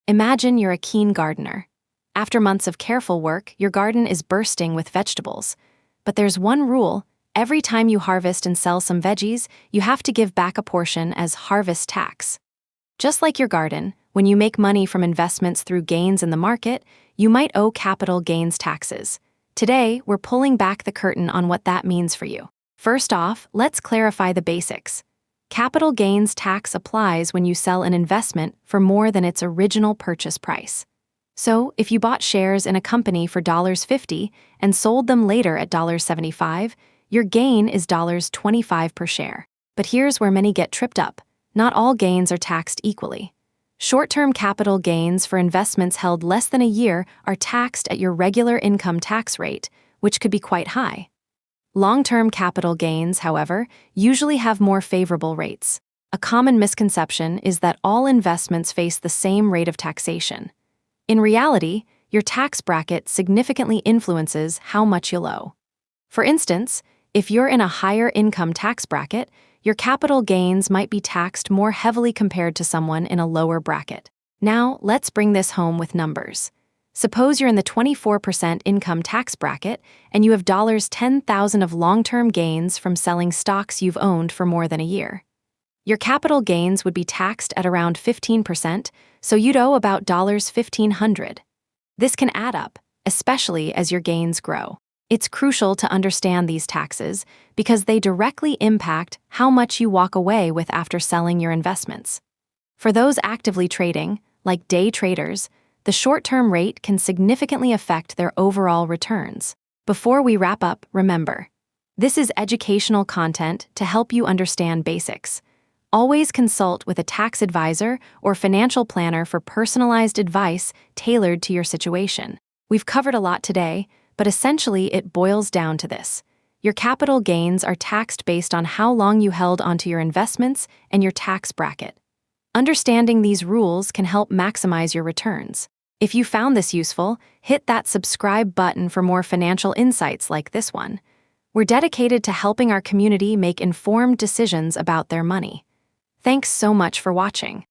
Imagine you're a keen gardener. After months of careful work, your garden is bursting with vegetables. But there's one rule: every time you harvest and sell some veggies, you have to give back a portion as harvest tax. Just like your garden, when you make money from investments through gains in the market, you might owe capital gains taxes. Today, we're pulling back the curtain on what that means for you. First off, let's clarify the basics. Capital gains tax applies when you sell an investment for more than its original purchase price. So, if you bought shares in a company for $50 and sold them later at $75, your gain is $25 per share. But here's where many get tripped up. Not all gains are taxed equally. Short-term capital gains for investments held less than a year are taxed at your regular income tax rate, which could be quite high. Long-term capital gains, however, usually have more favorable rates. A common misconception is that all investments face the same rate of taxation. In reality, your tax bracket significantly influences how much you'll owe. For instance, if you're in a higher income tax bracket, your capital gains might be taxed more heavily compared to someone in a lower bracket. Now, let's bring this home with numbers. Suppose you're in the 24% income tax bracket and you have $10,000 of long-term gains from selling stocks you've owned for more than a year. Your capital gains would be taxed at around 15%, so you'd owe about $1,500. This can add up, especially as your gains grow. It's crucial to understand these taxes because they directly impact how much you walk away with after selling your investments. For those actively trading, like day traders, the short-term rate can significantly affect their overall returns. Before we wrap up, remember, this is educational content to help you understand basics. Always consult with a tax advisor or financial planner for personalized advice tailored to your situation. We've covered a lot today, but essentially it boils down to this. Your capital gains are taxed based on how long you held onto your investments and your tax bracket. Understanding these rules can help maximize your returns. If you found this useful, hit that subscribe button for more financial insights like this one. We're dedicated to helping our community make informed decisions about their money. Thanks so much for watching.